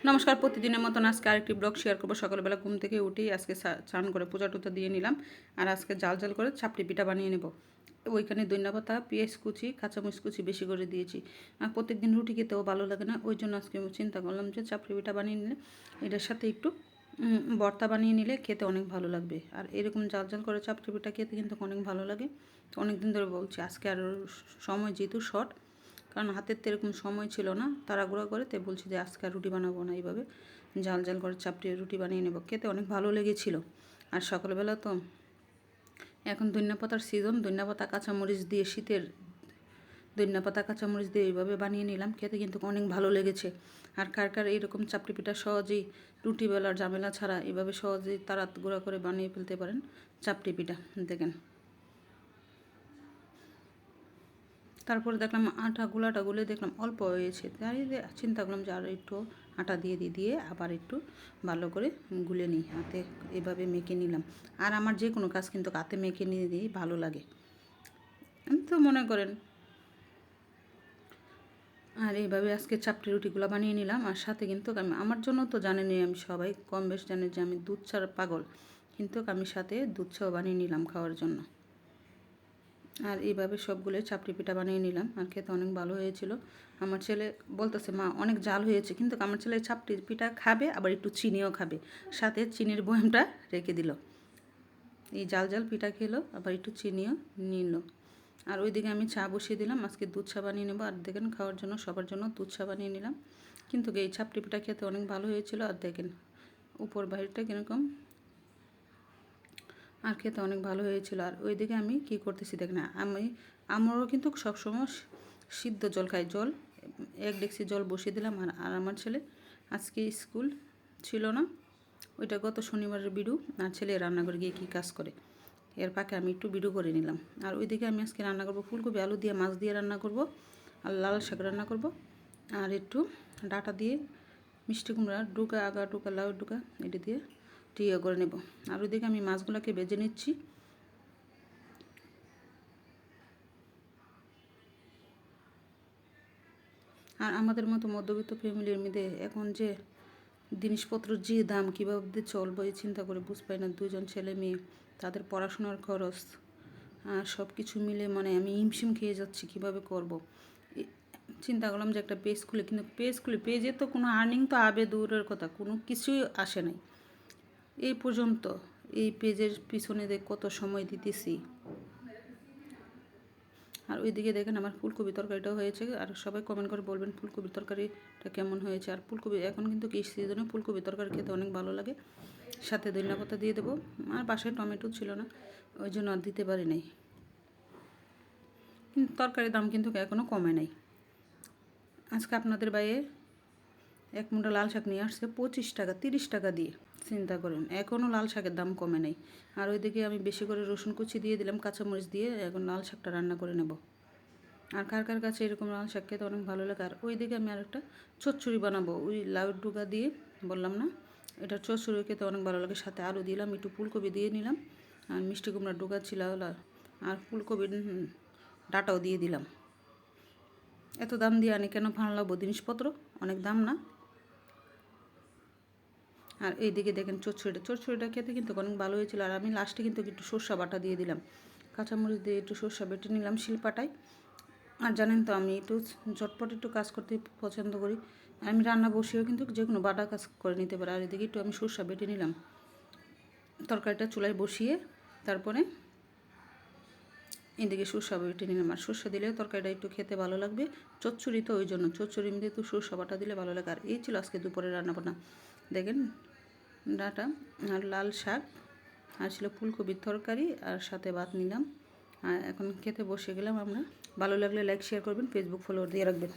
নমস্কার, প্রতিদিনের মতন আজকে আরেকটি ব্লগ শেয়ার করবো। সকালবেলা ঘুম থেকে উঠেই আজকে চান করে পূজা টুজা দিয়ে নিলাম। আর আজকে জাল জাল করে চাপড়ি পিঠা বানিয়ে নেব। ওইখানে ধনিয়া পাতা, পেঁয়াজ কুচি, কাঁচামরিচ কুচি বেশি করে দিয়েছি। আর প্রত্যেকদিন রুটি খেতেও ভালো লাগে না, ওই জন্য আজকে চিন্তা করলাম যে চাপড়ি পিঠা বানিয়ে নিলে এটার সাথে একটু ভর্তা বানিয়ে নিলে খেতে অনেক ভালো লাগবে। আর এরকম জাল জাল করে চাপড়ি পিঠা খেতে কিন্তু অনেক ভালো লাগে। অনেক দিন ধরে বলছি, আজকে আর সময় যেহেতু শর্ট, কারণ হাতের তো এরকম সময় ছিল না, তাড়াগুড়া করে, তাই বলছি যে আজকে আর রুটি বানাবো না, এইভাবে জাল জাল করে চাপড়ি রুটি বানিয়ে নেব। খেতে অনেক ভালো লেগেছিল। আর সকালবেলা তো এখন ধনিয়া পাতার সিজন, ধনিয়া পাতা কাঁচামরিচ দিয়ে, শীতের ধনিয়া পাতা কাঁচামরিচ দিয়ে এইভাবে বানিয়ে নিলাম। খেতে কিন্তু অনেক ভালো লেগেছে। আর কার কার এইরকম চাপড়ি পিঠা সহজেই রুটি বেলার ঝামেলা ছাড়া এভাবে সহজেই তাড়াগুড়া করে বানিয়ে ফেলতে পারেন চাপড়ি পিঠা। দেখেন, তারপরে দেখলাম গুলাটা গুলে দেখলাম অল্প হয়েছে, তাই চিন্তা করলাম যে আর একটু আটা দিয়ে আবার একটু ভালো করে গুলে নিই। হাতে এভাবে মেখে নিলাম। আর আমার যে কোনো কাজ কিন্তু হাতে মেখে নিয়ে দিই ভালো লাগে, তো মনে করেন। আর এইভাবে আজকে চাপড়ি রুটিগুলো বানিয়ে নিলাম। আর সাথে কিন্তু আমার জন্য তো জানেনি, আমি সবাই কম বেশ জানে যে আমি দুধ চার পাগল, কিন্তু আমি সাথে দুধ চাও বানিয়ে নিলাম খাওয়ার জন্য। আর এইভাবে সবগুলো চাপড়ি পিঠা বানিয়ে নিলাম। আর খেতে অনেক ভালো হয়েছিল। আমার ছেলে বলতেছে, মা অনেক জাল হয়েছে, কিন্তু আমার ছেলে চাপড়ি পিঠা খাবে, আবার একটু চিনিও খাবে, সাথে চিনির বয়ামটা রেখে দিল। এই জাল জাল পিঠা খেলো, আবার একটু চিনিও নিল। আর ওইদিকে আমি চা বসিয়ে দিলাম। আজকে দুধ চা বানিয়ে নেবো। আর দেখেন, খাওয়ার জন্য সবার জন্য দুধ চা বানিয়ে নিলাম। কিন্তু এই চাপড়ি পিঠা খেতে অনেক ভালো হয়েছিল। আর দেখেন উপর বাইরটা কীরকম, আর খেতে অনেক ভালো হয়েছিল। আর ওইদিকে আমি কি করতেছি দেখেন, আমারও কিন্তু সবসময় সিদ্ধ জল খাই। জল 1 ডেকচি জল বসিয়ে দিলাম। আর আমার ছেলে আজকে স্কুল ছিল না, ওইটা গত শনিবারের বিডু। আর ছেলে রান্নাঘরে গিয়ে কী কাজ করে, এর ফাঁকে আমি একটু বিডু করে নিলাম। আর ওইদিকে আমি আজকে রান্না করবো ফুলকপি আলু দিয়ে, মাছ দিয়ে রান্না করব, আর লাল শাক রান্না করব, আর একটু ডাটা দিয়ে মিষ্টি কুমড়া ডুকা, আগা ডুকা, লাউ ডুকা, এটা দিয়ে টিয়ে করে নেব। আর ওইদিকে আমি মাছগুলোকে ভেজে নিচ্ছি। আর আমাদের মতো মধ্যবিত্ত ফ্যামিলির মধ্যে এখন যে জিনিসপত্র যে দাম, কীভাবে চলবো এই চিন্তা করে বুঝ পাই না। 2জন ছেলে মেয়ে, তাদের পড়াশোনার খরচ, আর সব কিছু মিলে মানে আমি হিমশিম খেয়ে যাচ্ছি কীভাবে করব। চিন্তা করলাম যে একটা পেজ খুলে, কিন্তু পেজে তো কোনো আর্নিং তো আবে দূরের কথা, কোনো কিছুই আসে নাই এই পর্যন্ত। এই পেজের পিছনে কত সময় দিতেছি। আর ওইদিকে দেখেন আমার ফুলকপি তরকারিটাও হয়েছে। আর সবাই কমেন্ট করে বলবেন ফুলকপির তরকারিটা কেমন হয়েছে। আর ফুলকপি এখন কিন্তু কি সিজনে ফুলকপি তরকারি খেতে অনেক ভালো লাগে। সাথে ধনিয়া পাতা দিয়ে দেবো। আর বাসায় টমেটো ছিল না, ওই জন্য আর দিতে পারি নাই। কিন্তু তরকারির দাম কিন্তু এখনও কমে নাই। আজকে আপনাদের বাইরে 1 মুঠা লাল শাক নিয়ে আসছে 25 টাকা, 30 টাকা দিয়ে। চিন্তা করেন, এখনও লাল শাকের দাম কমে নাই। আর ওইদিকে আমি বেশি করে রসুন কুচি দিয়ে দিলাম, কাঁচামরিচ দিয়ে এখন লাল শাকটা রান্না করে নেব। আর কার কার কাছে এরকম লাল শাক খেতে অনেক ভালো লাগে। আর ওইদিকে আমি আরেকটা চচ্চড়ি বানাবো, ওই লাউ ডুগা দিয়ে বললাম না, এটা চচ্চড়ি খেতে অনেক ভালো লাগে। সাথে আলু দিলাম, একটু ফুলকপি দিয়ে নিলাম, আর মিষ্টি কুমড়া ডুগা ছিল, আর ফুলকপির ডাটাও দিয়ে দিলাম। এত দাম দিয়ে আনি কেন, ভালো লাগবো জিনিসপত্র, অনেক দাম না। আর এইদিকে দেখেন চচ্চড়িটা খেতে কিন্তু অনেক ভালো হয়েছিল। আর আমি লাস্টে কিন্তু একটু সর্ষা বাটা দিয়ে দিলাম, কাঁচামরিচ দিয়ে একটু সর্ষা বেটে নিলাম শিলপাটায়। আর জানেন তো আমি একটু ঝটপট একটু কাজ করতে পছন্দ করি। আমি রান্না বসিয়েও কিন্তু যে কোনো বাটা কাজ করে নিতে পারি। আর এদিকে একটু আমি সর্ষা বেটে নিলাম, তরকারিটা চুলায় বসিয়ে তারপরে এদিকে সর্ষা বেটে নিলাম। আর সর্ষা দিলে তরকারিটা একটু খেতে ভালো লাগবে। চচ্চড়ি তো ওই জন্য চচ্চড়ির মধ্যে একটু সর্ষা বাটা দিলে ভালো লাগে। আর এই ছিল আজকে দুপুরে রান্নাবান্না। দেখেন ডাটা আর লাল শাক, আর ছিল ফুলকপির তরকারি, আর সাথে ভাত নিলাম। আর এখন খেতে বসে গেলাম আমরা। ভালো লাগলে লাইক শেয়ার করবেন, ফেসবুক ফলো দিয়ে রাখবেন।